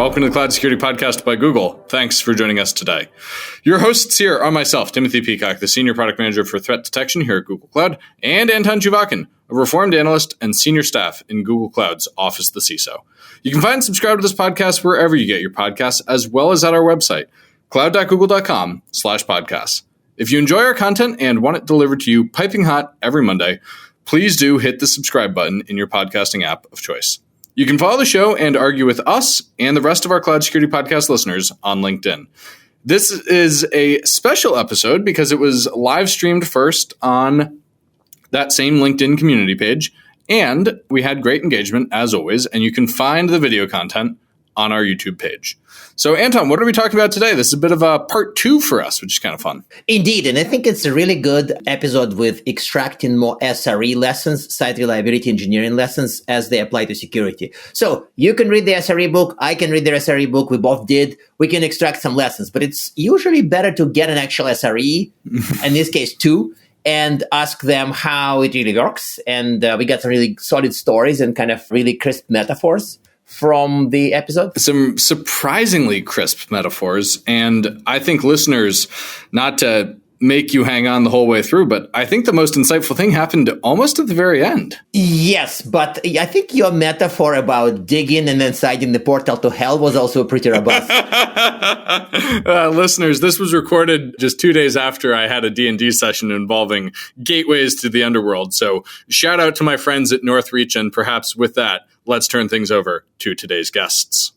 Welcome to the Cloud Security Podcast by Google. Thanks for joining us today. Your hosts here are myself, Timothy Peacock, the Senior Product Manager for Threat Detection here at Google Cloud, and Anton Chuvakin, a reformed analyst and senior staff in Google Cloud's Office of the CISO. You can find and subscribe to this podcast wherever you get your podcasts, as well as at our website, cloud.google.com/podcasts. If you enjoy our content and want it delivered to you piping hot every Monday, please do hit the subscribe button in your podcasting app of choice. You can follow the show and argue with us and the rest of our Cloud Security Podcast listeners on LinkedIn. This is a special episode because it was live streamed first on that same LinkedIn community page, and we had great engagement as always, and you can find the video content on our YouTube page. So, Anton, what are we talking about today? This is a bit of a part 2 for us, which is kind of fun. Indeed, and I think it's a really good episode with extracting more SRE lessons, site reliability engineering lessons, as they apply to security. So you can read the SRE book, I can read the SRE book, we both did. We can extract some lessons, but it's usually better to get an actual SRE, in this case 2, and ask them how it really works. And we got some really solid stories and kind of really crisp metaphors from the episode. Some surprisingly crisp metaphors. And I think listeners, not to make you hang on the whole way through, but I think the most insightful thing happened almost at the very end. Yes, but I think your metaphor about digging and then citing the portal to hell was also pretty robust. Listeners, this was recorded just 2 days after I had a D&D session involving gateways to the underworld. So shout out to my friends at Northreach, and perhaps with that, let's turn things over to today's guests.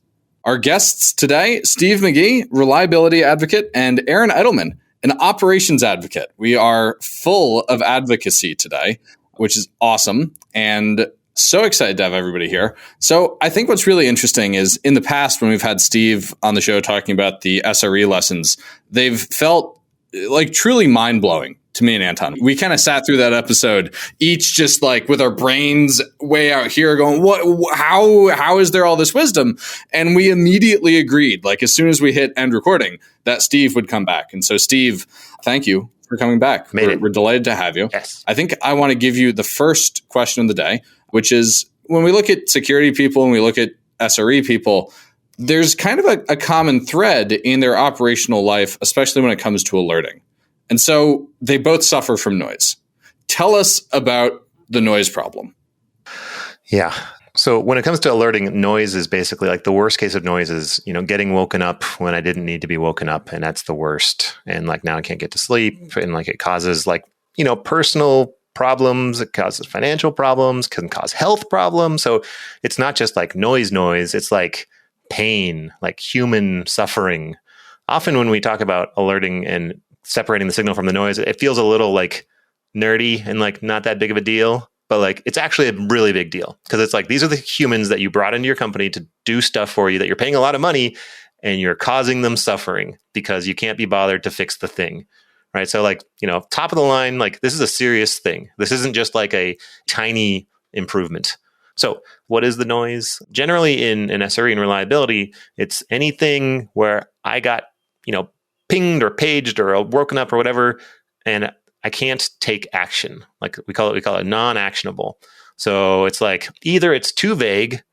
Our guests today, Steve McGee, reliability advocate, and Aaron Edelman, an operations advocate. We are full of advocacy today, which is awesome, and so excited to have everybody here. So I think what's really interesting is in the past, when we've had Steve on the show talking about the SRE lessons, they've felt like truly mind-blowing to me and Anton. We kind of sat through that episode, each just like with our brains way out here going, how is there all this wisdom? And we immediately agreed, like as soon as we hit end recording, that Steve would come back. And so Steve, thank you for coming back. We're delighted to have you. Yes. I think I want to give you the first question of the day, which is when we look at security people and we look at SRE people, there's kind of a common thread in their operational life, especially when it comes to alerting. And so they both suffer from noise. Tell us about the noise problem. Yeah. So when it comes to alerting, noise is basically like the worst case of noise is, getting woken up when I didn't need to be woken up. And that's the worst. And like now I can't get to sleep. And like it causes personal problems. It causes financial problems, can cause health problems. So it's not just like noise. It's like pain, like human suffering. Often when we talk about alerting and separating the signal from the noise, it feels a little like nerdy and like not that big of a deal, but like it's actually a really big deal because it's like these are the humans that you brought into your company to do stuff for you that you're paying a lot of money and you're causing them suffering because you can't be bothered to fix the thing, right? So like, top of the line, like this is a serious thing. This isn't just like a tiny improvement. So what is the noise? Generally in SRE and reliability, it's anything where I got, pinged or paged or woken up or whatever, and I can't take action. Like we call it non-actionable. So it's like either it's too vague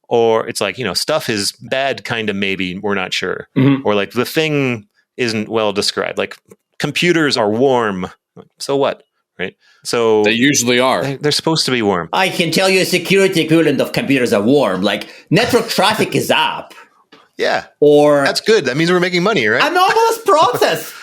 or it's like, stuff is bad, kind of, maybe, we're not sure. Mm-hmm. Or like the thing isn't well described. Like computers are warm. So what? Right? So they usually are. They're supposed to be warm. I can tell you a security equivalent of computers are warm. Like network traffic is up. Yeah. Or that's good. That means we're making money, right? Anomalous process.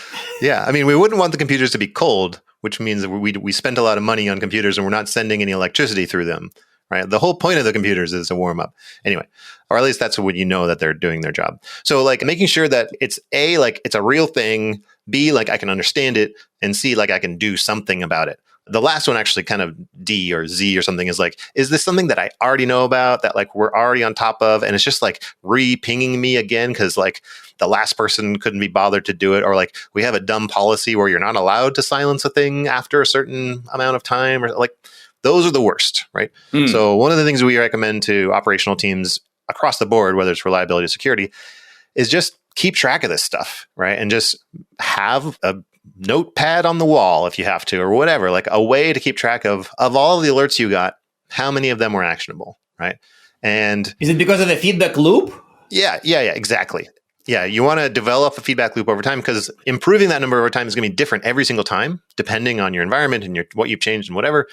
Yeah. I mean, we wouldn't want the computers to be cold, which means that we spend a lot of money on computers and we're not sending any electricity through them, right? The whole point of the computers is to warm up. Anyway, or at least that's when that they're doing their job. So like making sure that it's A, like it's a real thing, B, like I can understand it, and C, like I can do something about it. The last one actually kind of D or Z or something is like, is this something that I already know about that like we're already on top of? And it's just like re-pinging me again because like the last person couldn't be bothered to do it. Or like we have a dumb policy where you're not allowed to silence a thing after a certain amount of time, or like those are the worst, right? Mm. So one of the things we recommend to operational teams across the board, whether it's reliability or security, is just keep track of this stuff, right? And just have a notepad on the wall if you have to, or whatever, like a way to keep track of all of the alerts you got, how many of them were actionable, right? And is it because of the feedback loop? Yeah, exactly. Yeah, you want to develop a feedback loop over time because improving that number over time is going to be different every single time, depending on your environment and what you've changed and whatever.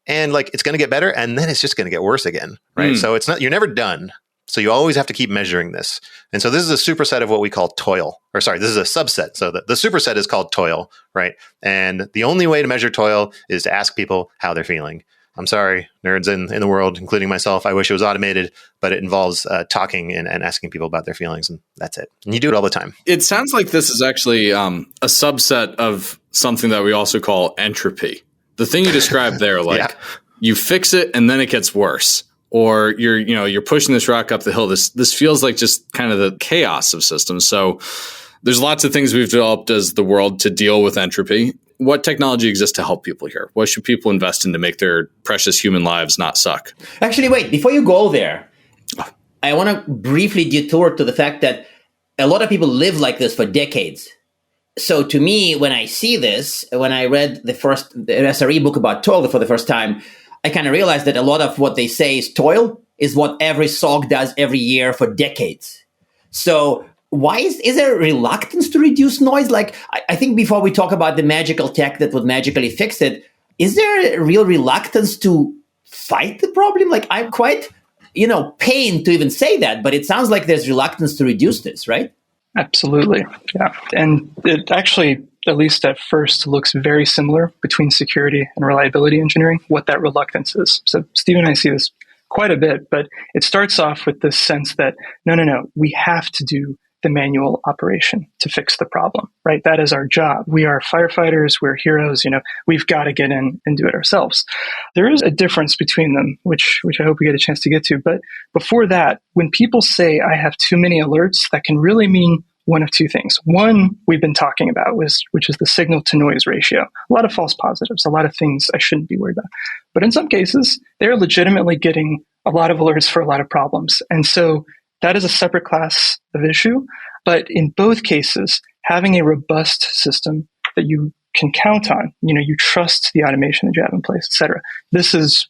And like it's going to get better, and then it's just going to get worse again, right? So you're never done. So you always have to keep measuring this. And so this is a superset of what we call toil. Or sorry, this is a subset. So the superset is called toil, right? And the only way to measure toil is to ask people how they're feeling. I'm sorry, nerds in the world, including myself. I wish it was automated, but it involves talking and asking people about their feelings, and that's it. And you do it all the time. It sounds like this is actually a subset of something that we also call entropy. The thing you described there, like you fix it and then it gets worse, or you're pushing this rock up the hill. This feels like just kind of the chaos of systems. So there's lots of things we've developed as the world to deal with entropy. What technology exists to help people here? What should people invest in to make their precious human lives not suck? Actually, wait, before you go there, I want to briefly detour to the fact that a lot of people live like this for decades. So to me, when I see this, when I read the SRE book about toil for the first time, I kind of realized that a lot of what they say is toil is what every SOC does every year for decades. So why is there a reluctance to reduce noise? Like, I think before we talk about the magical tech that would magically fix it, is there a real reluctance to fight the problem? Like, I'm quite, pained to even say that, but it sounds like there's reluctance to reduce this, right? Absolutely. Yeah. And it actually, at least at first, looks very similar between security and reliability engineering, what that reluctance is. So Steve and I see this quite a bit, but it starts off with this sense that, no, we have to do the manual operation to fix the problem, right? That is our job. We are firefighters. We're heroes. We've got to get in and do it ourselves. There is a difference between them, which I hope we get a chance to get to. But before that, when people say I have too many alerts, that can really mean one of two things. One, we've been talking about, which is the signal to noise ratio. A lot of false positives, a lot of things I shouldn't be worried about. But in some cases, they're legitimately getting a lot of alerts for a lot of problems. And so that is a separate class of issue. But in both cases, having a robust system that you can count on, you trust the automation that you have in place, et cetera. This is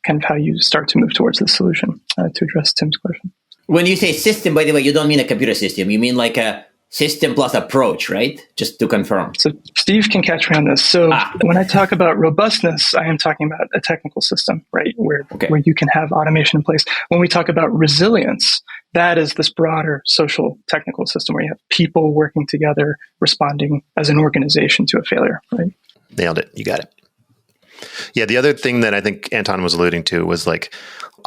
kind of how you start to move towards the solution to address Tim's question. When you say system, by the way, you don't mean a computer system. You mean like a system plus approach, right? Just to confirm. So Steve can catch me on this. So when I talk about robustness, I am talking about a technical system, right? Where you can have automation in place. When we talk about resilience, that is this broader social technical system where you have people working together, responding as an organization to a failure, right? Nailed it. You got it. Yeah, the other thing that I think Anton was alluding to was like,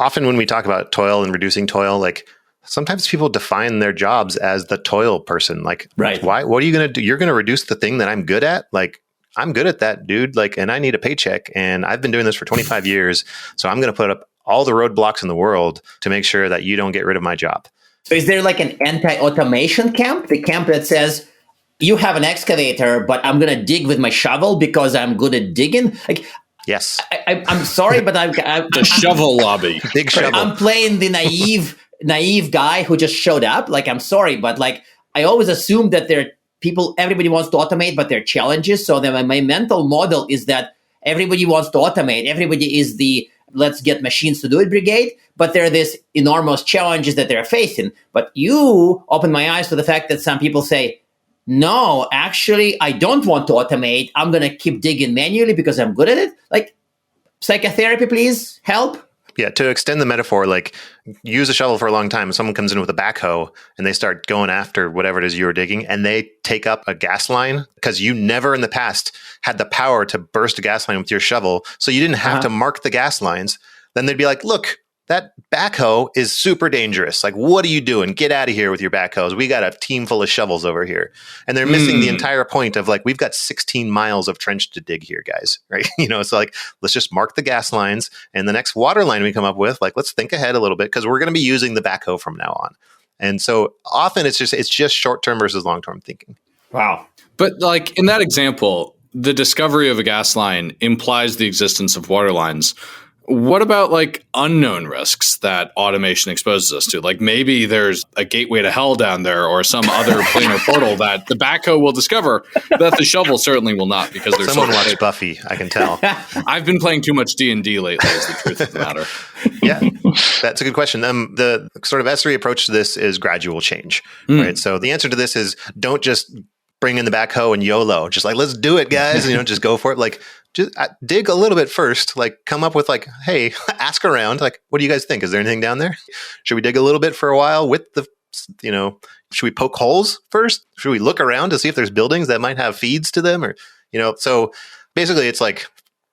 often when we talk about toil and reducing toil, like sometimes people define their jobs as the toil person. Like, right. Why? What are you going to do? You're going to reduce the thing that I'm good at? Like, I'm good at that, dude. Like, and I need a paycheck, and I've been doing this for 25 years. So I'm going to put up all the roadblocks in the world to make sure that you don't get rid of my job. So is there like an anti-automation camp? The camp that says, you have an excavator, but I'm going to dig with my shovel because I'm good at digging? Like, yes. I'm sorry, but the shovel lobby. Big shovel. I'm playing the naive guy who just showed up. Like, I'm sorry, but like, I always assume that everybody wants to automate, but there are challenges. So then my mental model is that everybody wants to automate. Everybody is the let's get machines to do it brigade, but there are these enormous challenges that they're facing. But you open my eyes to the fact that some people say, no, actually, I don't want to automate. I'm going to keep digging manually because I'm good at it. Like, psychotherapy, please, help. Yeah, to extend the metaphor, like use a shovel for a long time. Someone comes in with a backhoe and they start going after whatever it is you were digging, and they take up a gas line because you never in the past had the power to burst a gas line with your shovel. So you didn't have to mark the gas lines. Then they'd be like, look, that backhoe is super dangerous. Like, what are you doing? Get out of here with your backhoes. We got a team full of shovels over here. And they're missing the entire point of like, we've got 16 miles of trench to dig here, guys. Right? So like, let's just mark the gas lines, and the next water line we come up with, like, let's think ahead a little bit because we're going to be using the backhoe from now on. And so often it's just short-term versus long-term thinking. Wow. But like in that example, the discovery of a gas line implies the existence of water lines. What about like unknown risks that automation exposes us to? Like maybe there's a gateway to hell down there or some other planar portal that the backhoe will discover that the shovel certainly will not, because there's someone watched Buffy, I can tell. I've been playing too much D&D lately is the truth of the matter. Yeah, that's a good question. The sort of SRE approach to this is gradual change, right? So the answer to this is don't just bring in the backhoe and YOLO, just like, let's do it, guys. Just go for it. Like, just dig a little bit first, like come up with like, hey, ask around. Like, what do you guys think? Is there anything down there? Should we dig a little bit for a while with the, should we poke holes first? Should we look around to see if there's buildings that might have feeds to them? Or, so basically it's like,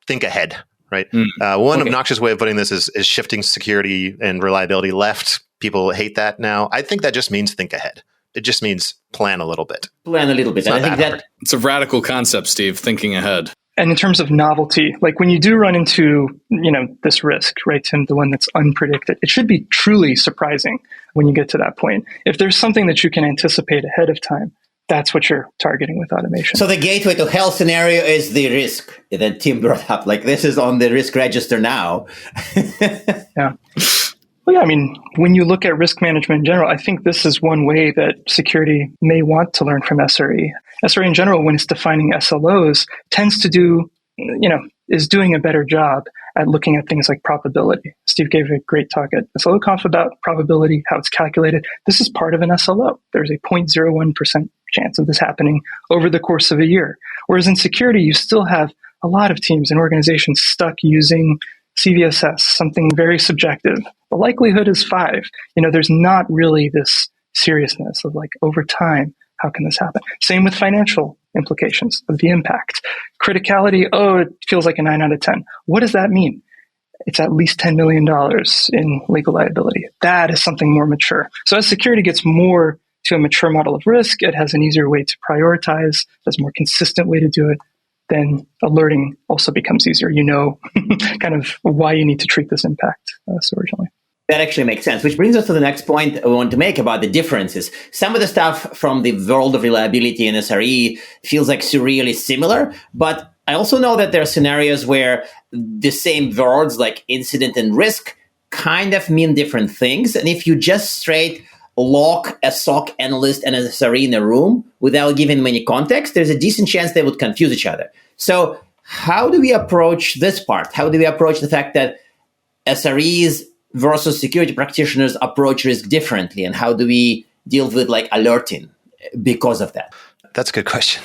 think ahead, right? One obnoxious way of putting this is shifting security and reliability left. People hate that now. I think that just means think ahead. It just means plan a little bit. Plan a little bit. And I think it's a radical concept, Steve, thinking ahead. And in terms of novelty, like when you do run into, this risk, right, Tim, the one that's unpredicted, it should be truly surprising when you get to that point. If there's something that you can anticipate ahead of time, that's what you're targeting with automation. So the gateway to hell scenario is the risk that Tim brought up. Like this is on the risk register now. Yeah. Well, yeah, I mean, when you look at risk management in general, I think this is one way that security may want to learn from SRE. SRE in general, when it's defining SLOs, tends to do, is doing a better job at looking at things like probability. Steve gave a great talk at SLOconf about probability, how it's calculated. This is part of an SLO. There's a 0.01% chance of this happening over the course of a year. Whereas in security, you still have a lot of teams and organizations stuck using CVSS, something very subjective. The likelihood is 5. There's not really this seriousness of like over time, how can this happen? Same with financial implications of the impact. Criticality, it feels like a 9 out of 10. What does that mean? It's at least $10 million in legal liability. That is something more mature. So as security gets more to a mature model of risk, it has an easier way to prioritize, has a more consistent way to do it. Then alerting also becomes easier. Kind of why you need to treat this impact so urgently. That actually makes sense, which brings us to the next point I want to make about the differences. Some of the stuff from the world of reliability and SRE feels like surreally similar, but I also know that there are scenarios where the same words like incident and risk kind of mean different things. And if you just straight lock a SOC analyst and an SRE in a room without giving them any context, there's a decent chance they would confuse each other. So how do we approach this part? How do we approach the fact that SREs versus security practitioners approach risk differently? And how do we deal with like alerting because of that? That's a good question.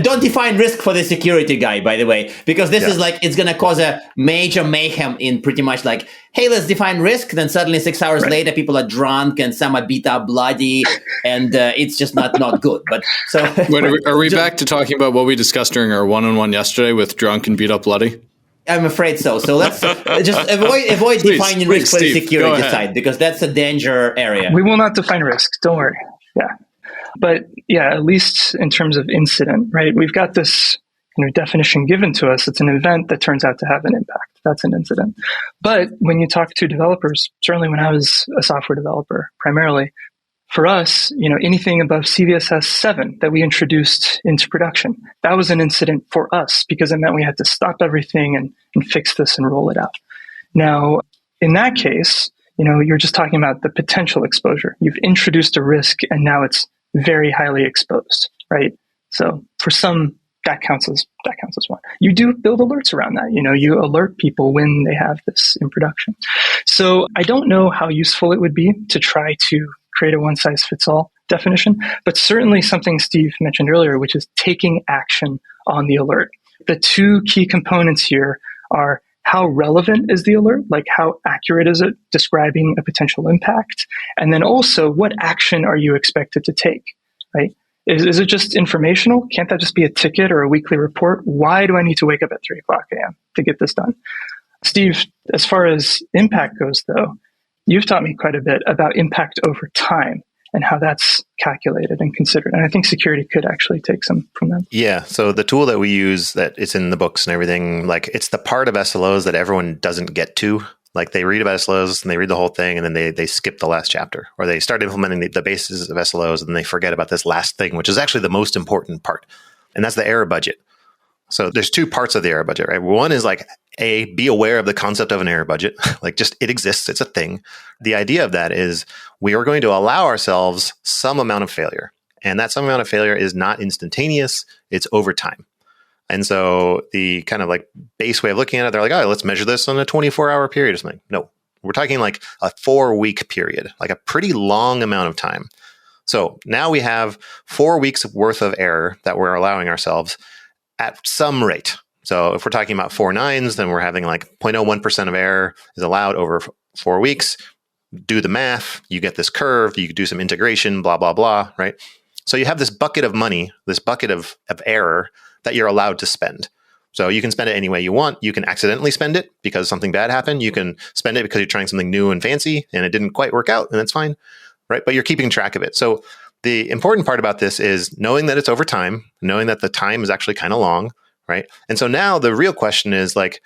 Don't define risk for the security guy, by the way, because this is like, it's going to cause a major mayhem in pretty much like, hey, let's define risk. Then suddenly 6 hours later, people are drunk and some are beat up bloody and it's just not good. But so wait, are we back to talking about what we discussed during our one-on-one yesterday with drunk and beat up bloody? I'm afraid so. So let's just avoid defining risk for the security side, because that's a danger area. We will not define risk. Don't worry. Yeah. But yeah, at least in terms of incident, right? We've got this definition given to us. It's an event that turns out to have an impact. That's an incident. But when you talk to developers, certainly when I was a software developer, primarily, for us, anything above CVSS 7 that we introduced into production, that was an incident for us because it meant we had to stop everything and fix this and roll it out. Now, in that case, you're just talking about the potential exposure. You've introduced a risk and now it's very highly exposed, right? So for some, that counts as one. You do build alerts around that. You alert people when they have this in production. So I don't know how useful it would be to try to create a one-size-fits-all definition, but certainly something Steve mentioned earlier, which is taking action on the alert. The two key components here are how relevant is the alert? Like how accurate is it describing a potential impact? And then also what action are you expected to take, right? Is it just informational? Can't that just be a ticket or a weekly report? Why do I need to wake up at 3 o'clock a.m. to get this done? Steve, as far as impact goes though, you've taught me quite a bit about impact over time and how that's calculated and considered. And I think security could actually take some from that. Yeah. So the tool that we use, that it's in the books and everything, like it's the part of SLOs that everyone doesn't get to. Like they read about SLOs and they read the whole thing and then they skip the last chapter, or they start implementing the basis of SLOs and they forget about this last thing, which is actually the most important part. And that's the error budget. So there's two parts of the error budget, right? One is like, be aware of the concept of an error budget. Like just it exists, it's a thing. The idea of that is we are going to allow ourselves some amount of failure. And that some amount of failure is not instantaneous, it's over time. And so the kind of like base way of looking at it, they're like, oh, let's measure this on a 24-hour period or something. No, we're talking like a 4-week period, like a pretty long amount of time. So now we have 4 weeks worth of error that we're allowing ourselves at some rate. So if we're talking about 4 nines, then we're having like 0.01% of error is allowed over 4 weeks. Do the math, you get this curve, you could do some integration, blah, blah, blah, right? So you have this bucket of money, this bucket of error that you're allowed to spend. So you can spend it any way you want. You can accidentally spend it because something bad happened. You can spend it because you're trying something new and fancy and it didn't quite work out, and that's fine, right? But you're keeping track of it. So the important part about this is knowing that it's over time, knowing that the time is actually kind of long, right? And so now the real question is like,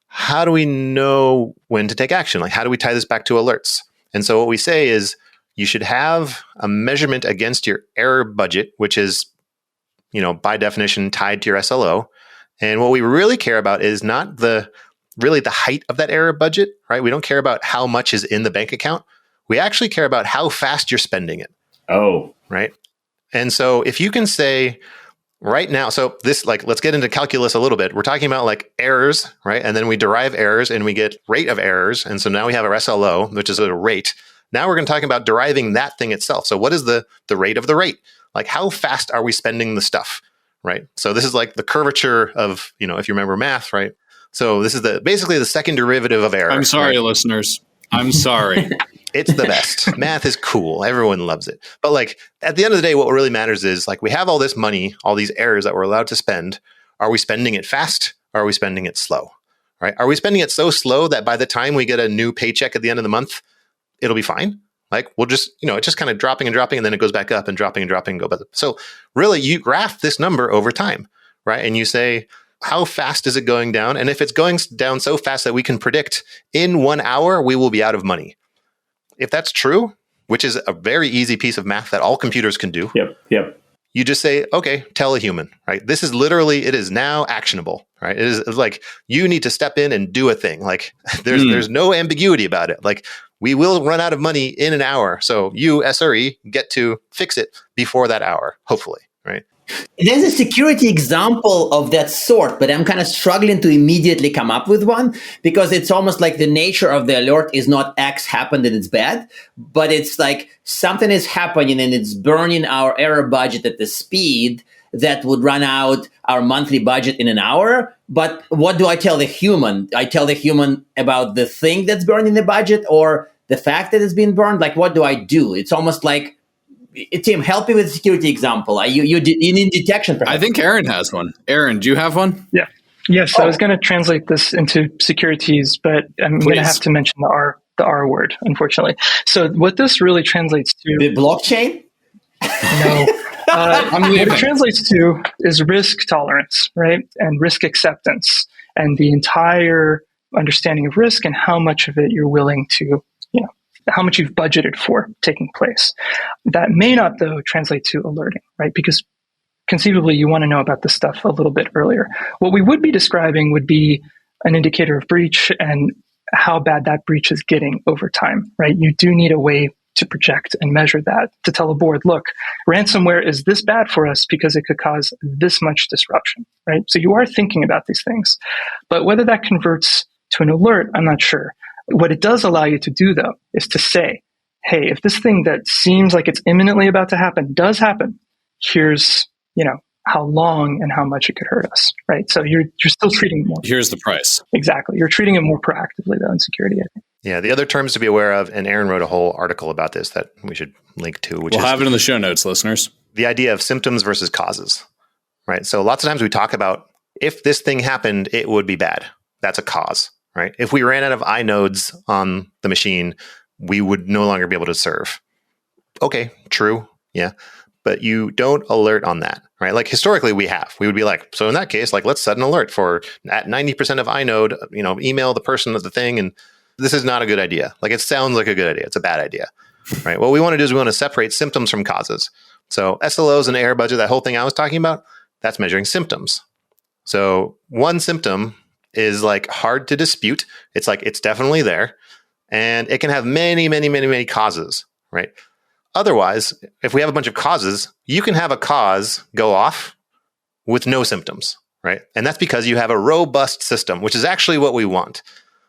how do we know when to take action? Like, how do we tie this back to alerts? And so what we say is you should have a measurement against your error budget, which is, by definition, tied to your SLO. And what we really care about is not really the height of that error budget, right? We don't care about how much is in the bank account. We actually care about how fast you're spending it. Oh. Right. And so if you can say right now, so this, like, let's get into calculus a little bit. We're talking about like errors, right? And then we derive errors and we get rate of errors. And so now we have our SLO, which is a rate. Now we're going to talk about deriving that thing itself. So what is the rate of the rate? Like, how fast are we spending the stuff, right? So this is like the curvature of, if you remember math, right? So this is basically the second derivative of error. I'm sorry, right? Listeners. I'm sorry. It's the best. Math is cool. Everyone loves it. But like at the end of the day, what really matters is like we have all this money, all these errors that we're allowed to spend. Are we spending it fast? Or are we spending it slow? Right? Are we spending it so slow that by the time we get a new paycheck at the end of the month, it'll be fine? Like we'll just, it's just kind of dropping and dropping, and then it goes back up and dropping and dropping and go back up. So really you graph this number over time, right? And you say, how fast is it going down? And if it's going down so fast that we can predict in 1 hour, we will be out of money. If that's true, which is a very easy piece of math that all computers can do. Yep. You just say, okay, tell a human, right? This is literally, it is now actionable, right? It is like, you need to step in and do a thing. Like there's no ambiguity about it. Like we will run out of money in an hour. So you, SRE, get to fix it before that hour, hopefully, right? There's a security example of that sort, but I'm kind of struggling to immediately come up with one because it's almost like the nature of the alert is not X happened and it's bad, but it's like something is happening and it's burning our error budget at the speed that would run out our monthly budget in an hour. But what do I tell the human? I tell the human about the thing that's burning the budget or the fact that it's been burned? Like, what do I do? It's almost like, Tim, help me with a security example. You need detection, perhaps. I think Aaron has one. Aaron, do you have one? Yeah. Yes, I was going to translate this into securities, but I'm going to have to mention the R word, unfortunately. So what this really translates to... The blockchain? No. What it translates to is risk tolerance, right? And risk acceptance, and the entire understanding of risk and how much of it you're willing to, how much you've budgeted for taking place. That may not, though, translate to alerting, right? Because conceivably, you want to know about this stuff a little bit earlier. What we would be describing would be an indicator of breach and how bad that breach is getting over time, right? You do need a way to project and measure that, to tell a board, look, ransomware is this bad for us because it could cause this much disruption, right? So you are thinking about these things. But whether that converts to an alert, I'm not sure. What it does allow you to do, though, is to say, hey, if this thing that seems like it's imminently about to happen does happen, here's, how long and how much it could hurt us, right? So you're still treating it more. Here's the price. Exactly. You're treating it more proactively, though, in security, I think. Yeah, the other terms to be aware of, and Aaron wrote a whole article about this that we should link to, which we'll have it in the show notes, listeners. The idea of symptoms versus causes, right? So lots of times we talk about if this thing happened, it would be bad. That's a cause, right? If we ran out of inodes on the machine, we would no longer be able to serve. Okay, true, yeah. But you don't alert on that, right? Like historically we would be like, so in that case, like let's set an alert for at 90% of inode, email the person of the thing. And this is not a good idea. Like it sounds like a good idea. It's a bad idea, right? What we want to do is we want to separate symptoms from causes. So SLOs and error budget, that whole thing I was talking about, that's measuring symptoms. So one symptom is like hard to dispute. It's like, it's definitely there. And it can have many, many, many, many causes, right? Otherwise, if we have a bunch of causes, you can have a cause go off with no symptoms, right? And that's because you have a robust system, which is actually what we want.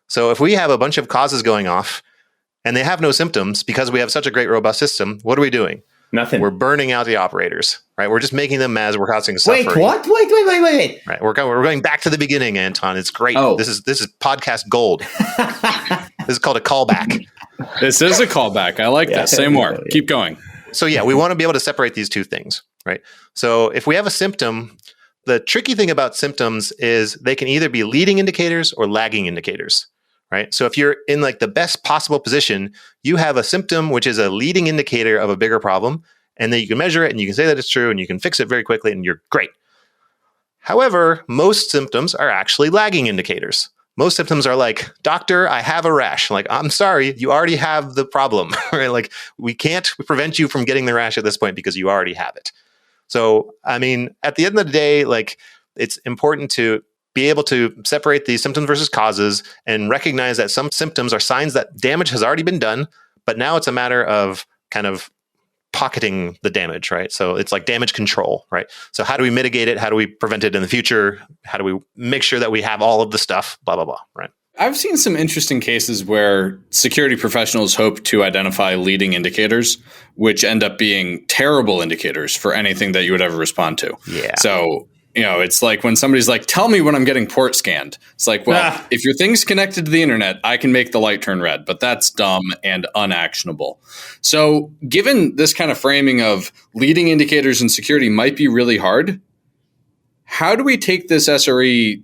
So if we have a bunch of causes going off and they have no symptoms because we have such a great robust system, what are we doing? Nothing. We're burning out the operators, right? We're just making them mad as we're causing suffering. Wait, what? Wait. Right. We're going back to the beginning, Anton. It's great. Oh. This is podcast gold. This is called a callback. This is a callback. I like this. Say more. Keep going. So yeah, we want to be able to separate these two things, right? So if we have a symptom, the tricky thing about symptoms is they can either be leading indicators or lagging indicators, right? So if you're in like the best possible position, you have a symptom which is a leading indicator of a bigger problem, and then you can measure it and you can say that it's true and you can fix it very quickly and you're great. However, most symptoms are actually lagging indicators. Most symptoms are like, doctor, I have a rash. Like, I'm sorry, you already have the problem, right? Like, we can't prevent you from getting the rash at this point because you already have it. So, I mean, at the end of the day, like, it's important to be able to separate the symptoms versus causes and recognize that some symptoms are signs that damage has already been done, but now it's a matter of kind of pocketing the damage, right? So it's like damage control, right? So how do we mitigate it? How do we prevent it in the future? How do we make sure that we have all of the stuff, blah, blah, blah, right? I've seen some interesting cases where security professionals hope to identify leading indicators, which end up being terrible indicators for anything that you would ever respond to. Yeah. So, you know, it's like when somebody's like, tell me when I'm getting port scanned. It's like, well, if your thing's connected to the internet, I can make the light turn red, but that's dumb and unactionable. So given this kind of framing of leading indicators in security might be really hard, how do we take this SRE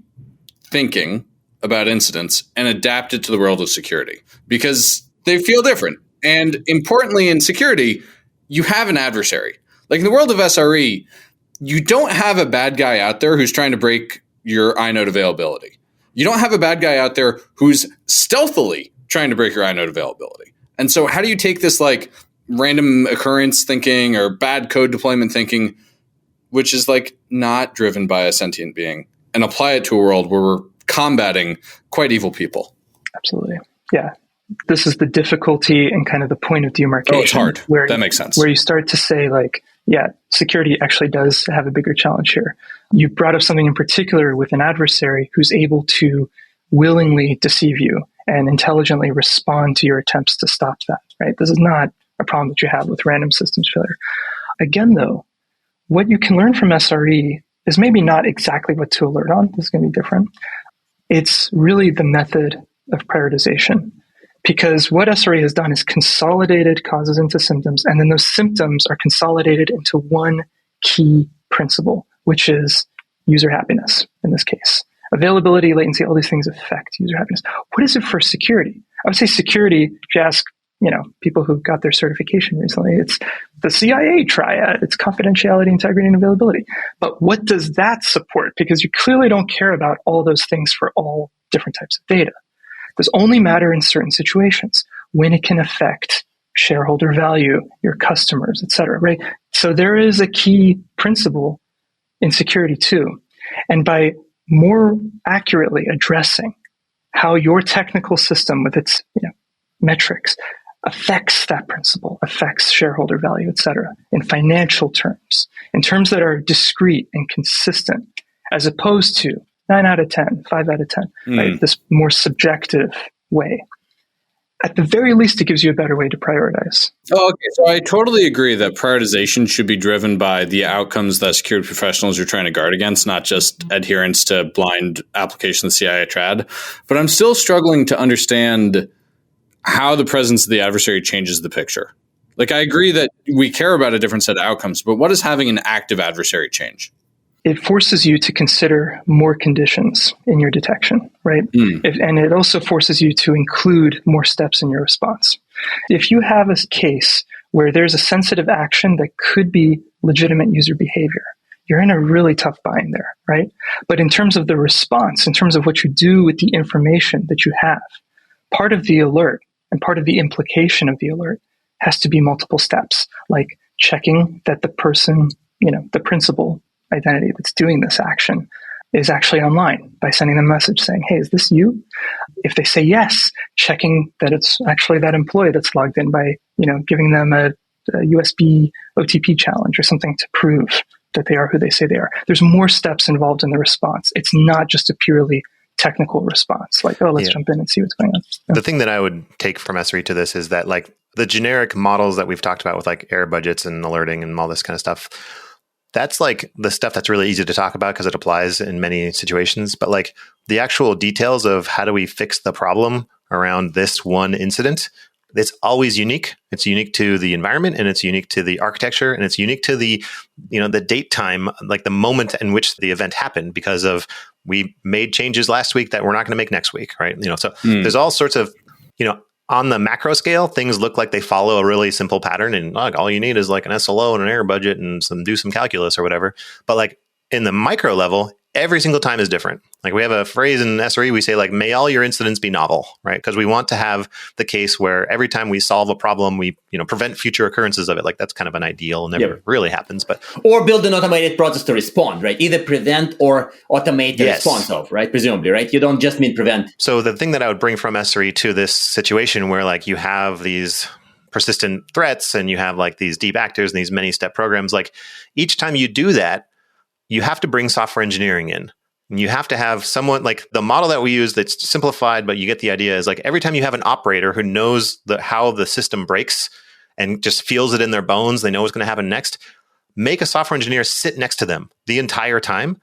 thinking about incidents and adapt it to the world of security? Because they feel different. And importantly, in security, you have an adversary. Like in the world of SRE, you don't have a bad guy out there who's trying to break your inode availability. You don't have a bad guy out there who's stealthily trying to break your inode availability. And so how do you take this like random occurrence thinking or bad code deployment thinking, which is like not driven by a sentient being, and apply it to a world where we're combating quite evil people? Absolutely. Yeah. This is the difficulty and kind of the point of demarcation. Oh, it's hard. That makes sense. Where you start to say like, yeah, security actually does have a bigger challenge here. You brought up something in particular with an adversary who's able to willingly deceive you and intelligently respond to your attempts to stop that, right? This is not a problem that you have with random systems failure. Again, though, what you can learn from SRE is maybe not exactly what to alert on. This is going to be different. It's really the method of prioritization. Because what SRE has done is consolidated causes into symptoms, and then those symptoms are consolidated into one key principle, which is user happiness in this case. Availability, latency, all these things affect user happiness. What is it for security? I would say security, if you ask, people who got their certification recently, it's the CIA triad, it's confidentiality, integrity, and availability. But what does that support? Because you clearly don't care about all those things for all different types of data. Those only matter in certain situations when it can affect shareholder value, your customers, et cetera, right? So there is a key principle in security too. And by more accurately addressing how your technical system with its metrics affects that principle, affects shareholder value, et cetera, in financial terms, in terms that are discrete and consistent, as opposed to 9 out of 10, 5 out of 10, right? This more subjective way. At the very least, it gives you a better way to prioritize. Oh, okay. So I totally agree that prioritization should be driven by the outcomes that security professionals are trying to guard against, not just adherence to blind application of the CIA triad. But I'm still struggling to understand how the presence of the adversary changes the picture. Like, I agree that we care about a different set of outcomes, but what does having an active adversary change? It forces you to consider more conditions in your detection, right? And it also forces you to include more steps in your response. If you have a case where there's a sensitive action that could be legitimate user behavior, you're in a really tough bind there, right? But in terms of the response, in terms of what you do with the information that you have, part of the alert and part of the implication of the alert has to be multiple steps, like checking that the person, the principal identity that's doing this action is actually online by sending them a message saying, hey, is this you? If they say yes, checking that it's actually that employee that's logged in by, giving them a USB OTP challenge or something to prove that they are who they say they are. There's more steps involved in the response. It's not just a purely technical response, like, oh, let's jump in and see what's going on. The thing that I would take from SRE to this is that like the generic models that we've talked about with like error budgets and alerting and all this kind of stuff, that's like the stuff that's really easy to talk about because it applies in many situations. But like the actual details of how do we fix the problem around this one incident, it's always unique. It's unique to the environment, and it's unique to the architecture, and it's unique to the, the date time, like the moment in which the event happened, because of we made changes last week that we're not going to make next week, right? So there's all sorts of, on the macro scale, things look like they follow a really simple pattern, and like all you need is like an SLO and an error budget and do some calculus or whatever. But like in the micro level, every single time is different. Like we have a phrase in SRE, we say like, may all your incidents be novel, right? Because we want to have the case where every time we solve a problem, we, prevent future occurrences of it. Like that's kind of an ideal, never really happens, but. Or build an automated process to respond, right? Either prevent or automate the response of, right? Presumably, right? You don't just mean prevent. So the thing that I would bring from SRE to this situation where like you have these persistent threats and you have like these deep actors and these many step programs, like each time you do that, you have to bring software engineering in. And you have to have someone like the model that we use that's simplified, but you get the idea is like every time you have an operator who knows how the system breaks and just feels it in their bones, they know what's going to happen next, make a software engineer sit next to them the entire time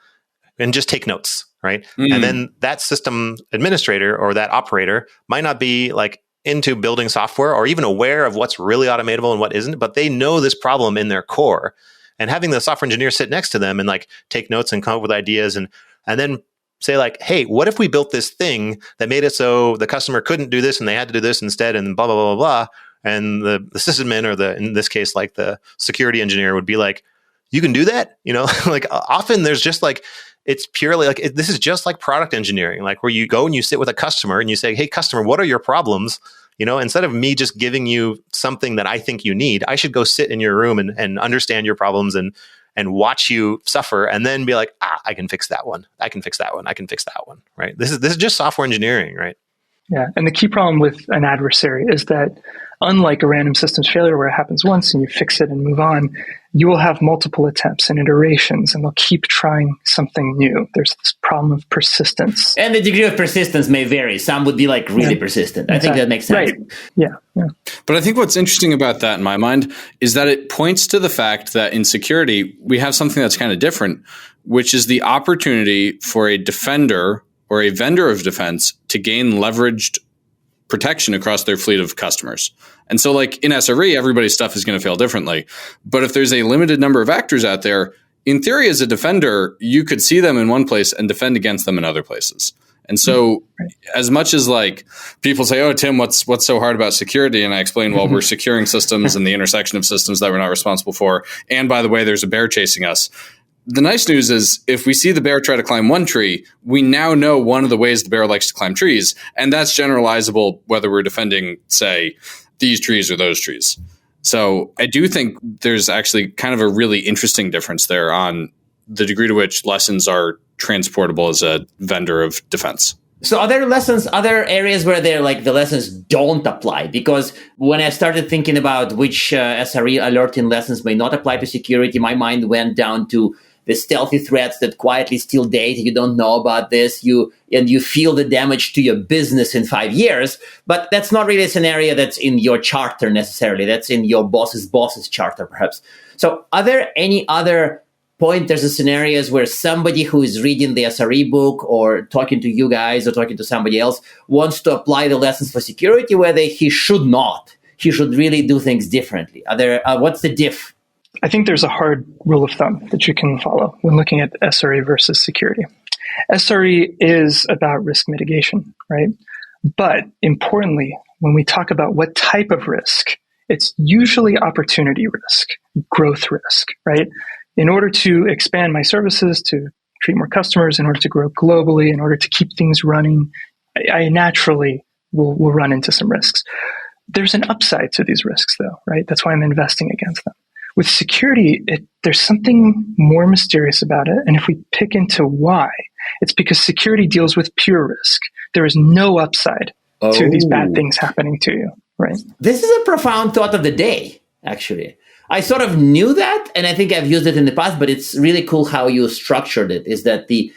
and just take notes, right? And then that system administrator or that operator might not be like into building software or even aware of what's really automatable and what isn't, but they know this problem in their core. And having the software engineer sit next to them and like take notes and come up with ideas and then say like, hey, what if we built this thing that made it so the customer couldn't do this and they had to do this instead and blah, blah, blah, blah, blah. And the sysadmin or in this case, like the security engineer would be like, you can do that? Like often there's just like, it's purely like, this is just like product engineering, like where you go and you sit with a customer and you say, hey, customer, what are your problems? Instead of me just giving you something that I think you need, I should go sit in your room and understand your problems and watch you suffer and then be like, I can fix that one. I can fix that one. I can fix that one. Right. This is just software engineering, right? Yeah. And the key problem with an adversary is that unlike a random systems failure where it happens once and you fix it and move on, you will have multiple attempts and iterations and they'll keep trying something new. There's this problem of persistence. And the degree of persistence may vary. Some would be like really persistent. I think that makes sense. Right. Yeah. But I think what's interesting about that in my mind is that it points to the fact that in security, we have something that's kind of different, which is the opportunity for a defender or a vendor of defense to gain leveraged protection across their fleet of customers. And so like in SRE, everybody's stuff is going to fail differently. But if there's a limited number of actors out there, in theory, as a defender, you could see them in one place and defend against them in other places. And so as much as like people say, oh, Tim, what's so hard about security? And I explain, well, we're securing systems and the intersection of systems that we're not responsible for. And by the way, there's a bear chasing us. The nice news is if we see the bear try to climb one tree, we now know one of the ways the bear likes to climb trees. And that's generalizable whether we're defending, say, these trees or those trees. So I do think there's actually kind of a really interesting difference there on the degree to which lessons are transportable as a vendor of defense. So are there lessons, other areas where they're like the lessons don't apply? Because when I started thinking about which SRE alerting lessons may not apply to security, my mind went down to the stealthy threats that quietly steal data. You don't know about this. You feel the damage to your business in 5 years. But that's not really a scenario that's in your charter necessarily. That's in your boss's charter, perhaps. So are there any other pointers or scenarios where somebody who is reading the SRE book or talking to you guys or talking to somebody else wants to apply the lessons for security where he should not? He should really do things differently. What's the diff? I think there's a hard rule of thumb that you can follow when looking at SRE versus security. SRE is about risk mitigation, right? But importantly, when we talk about what type of risk, it's usually opportunity risk, growth risk, right? In order to expand my services, to treat more customers, in order to grow globally, in order to keep things running, I naturally will run into some risks. There's an upside to these risks, though, right? That's why I'm investing against them. With security, there's something more mysterious about it. And if we pick into why, It's because security deals with pure risk. There is no upside to these bad things happening to you, right? This is a profound thought of the day, actually. I sort of knew that, and I think I've used it in the past, but it's really cool how you structured it, is that the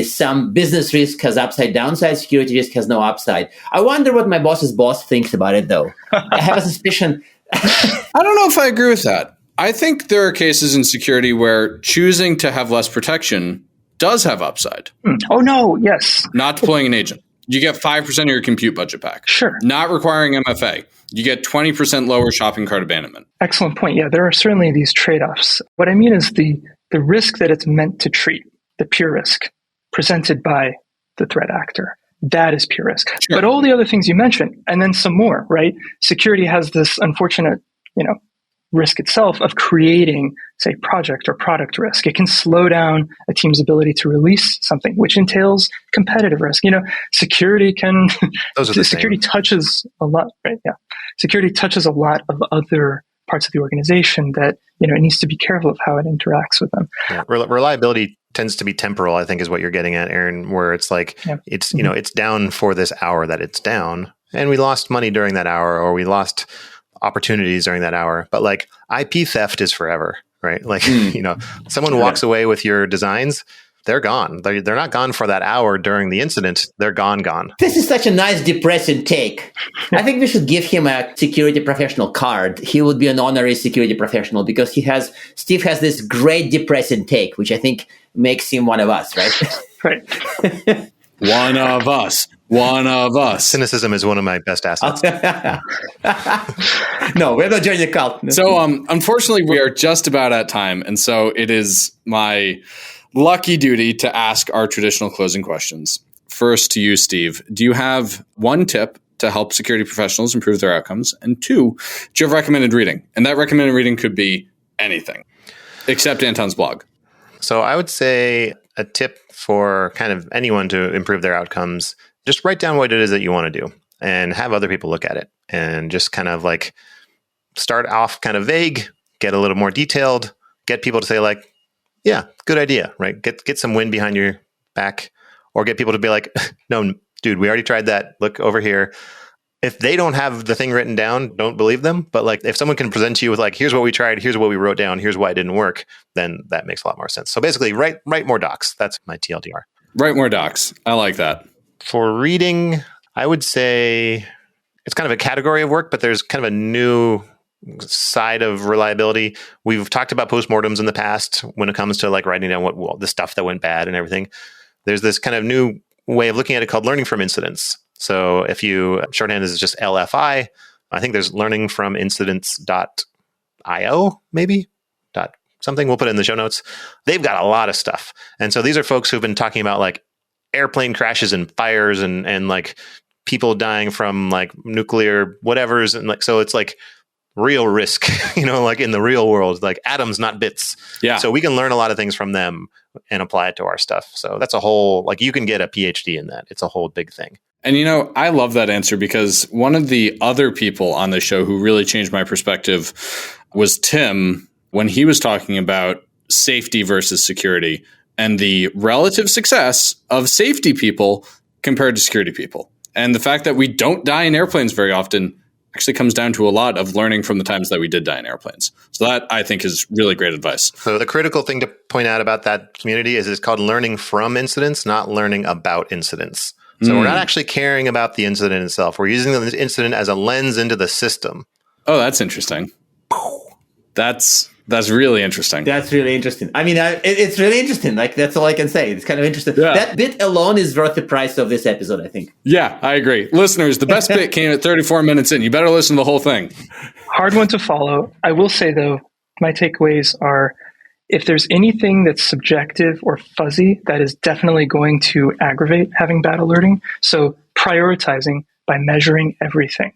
some business risk has upside downside, security risk has no upside. I wonder what my boss's boss thinks about it, though. I have a suspicion. I don't know if I agree with that. I think there are cases in security where choosing to have less protection does have upside. Oh, no, yes. Not deploying an agent. You get 5% of your compute budget back. Sure. Not requiring MFA. You get 20% lower shopping cart abandonment. Excellent point. Yeah, there are certainly these trade-offs. What I mean is the risk that it's meant to treat, the pure risk presented by the threat actor. That is pure risk. Sure. But all the other things you mentioned, and then some more, right? Security has this unfortunate, risk itself of creating, say, project or product risk. It can slow down a team's ability to release something, which entails competitive risk. Security can, security touches a lot, right? Yeah. Security touches a lot of other parts of the organization that, it needs to be careful of how it interacts with them. Yeah. Reliability tends to be temporal, I think is what you're getting at, Aaron, where it's like, it's, it's down for this hour that it's down, and we lost money during that hour, or we lost opportunities during that hour. But like IP theft is forever, right? Like, someone walks away with your designs, they're gone. They're not gone for that hour during the incident. They're gone. This is such a nice depressing take. I think we should give him a security professional card. He would be an honorary security professional because Steve has this great depressing take, which I think makes him one of us, right? Right. One of us. Cynicism is one of my best assets. No, we're not joining the cult. So, unfortunately, we are just about at time. And so it is my lucky duty to ask our traditional closing questions. First to you, Steve. Do you have one tip to help security professionals improve their outcomes? And two, do you have recommended reading? And that recommended reading could be anything, except Anton's blog. So I would say a tip for kind of anyone to improve their outcomes, just write down what it is that you want to do and have other people look at it, and just kind of like start off kind of vague, get a little more detailed, get people to say like, yeah, good idea, right? Get some wind behind your back, or get people to be like, no, dude, we already tried that. Look over here. If they don't have the thing written down, don't believe them. But like, if someone can present to you with like, here's what we tried, here's what we wrote down, here's why it didn't work, then that makes a lot more sense. So basically, write more docs. That's my TLDR. Write more docs. I like that. For reading, I would say it's kind of a category of work, but there's kind of a new side of reliability. We've talked about postmortems in the past when it comes to like writing down the stuff that went bad and everything. There's this kind of new way of looking at it called learning from incidents. So if you shorthand is just LFI, I think there's learning from incidents.io, maybe something. We'll put it in the show notes. They've got a lot of stuff. And so these are folks who've been talking about like airplane crashes and fires and like people dying from like nuclear whatevers. And like, so it's like real risk, like in the real world, like atoms, not bits. Yeah. So we can learn a lot of things from them and apply it to our stuff. So that's a whole, like you can get a PhD in that. It's a whole big thing. And I love that answer because one of the other people on the show who really changed my perspective was Tim, when he was talking about safety versus security and the relative success of safety people compared to security people. And the fact that we don't die in airplanes very often actually comes down to a lot of learning from the times that we did die in airplanes. So that, I think, is really great advice. So the critical thing to point out about that community is it's called learning from incidents, not learning about incidents. So we're not actually caring about the incident itself. We're using the incident as a lens into the system. Oh, that's interesting. That's really interesting. That's really interesting. I mean, it's really interesting. Like, that's all I can say. It's kind of interesting. Yeah. That bit alone is worth the price of this episode, I think. Yeah, I agree. Listeners, the best bit came at 34 minutes in. You better listen to the whole thing. Hard one to follow. I will say, though, my takeaways are, if there's anything that's subjective or fuzzy, that is definitely going to aggravate having bad alerting. So prioritizing by measuring everything.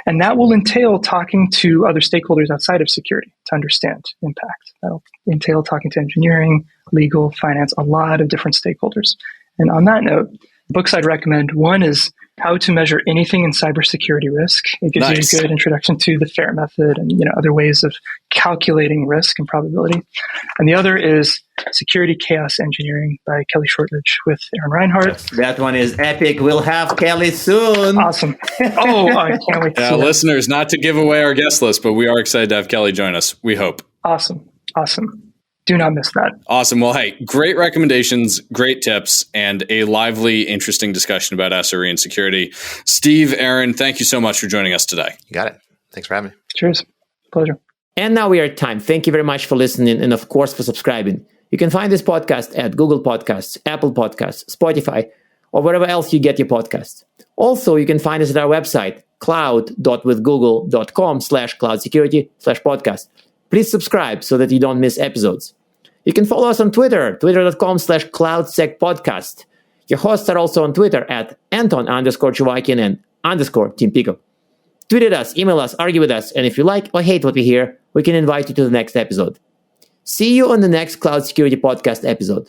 And that will entail talking to other stakeholders outside of security to understand impact. That'll entail talking to engineering, legal, finance, a lot of different stakeholders. And on that note, books I'd recommend. One is How to Measure Anything in Cybersecurity Risk. It gives you a good introduction to the FAIR method and other ways of calculating risk and probability. And the other is Security Chaos Engineering by Kelly Shortridge with Aaron Reinhardt. That one is epic. We'll have Kelly soon. Awesome. Oh, I can't wait to see that. Listeners, not to give away our guest list, but we are excited to have Kelly join us. We hope. Awesome. Do not miss that. Awesome. Well, hey, great recommendations, great tips, and a lively, interesting discussion about SRE and security. Steve, Aaron, thank you so much for joining us today. You got it. Thanks for having me. Cheers. Pleasure. And now we are at time. Thank you very much for listening and, of course, for subscribing. You can find this podcast at Google Podcasts, Apple Podcasts, Spotify, or wherever else you get your podcasts. Also, you can find us at our website, cloud.withgoogle.com/cloudsecurity/podcast. Please subscribe so that you don't miss episodes. You can follow us on Twitter, twitter.com/cloudsecpodcast. Your hosts are also on Twitter at Anton_Chuvakian and _Team Pico. Tweet at us, email us, argue with us, and if you like or hate what we hear, we can invite you to the next episode. See you on the next Cloud Security Podcast episode.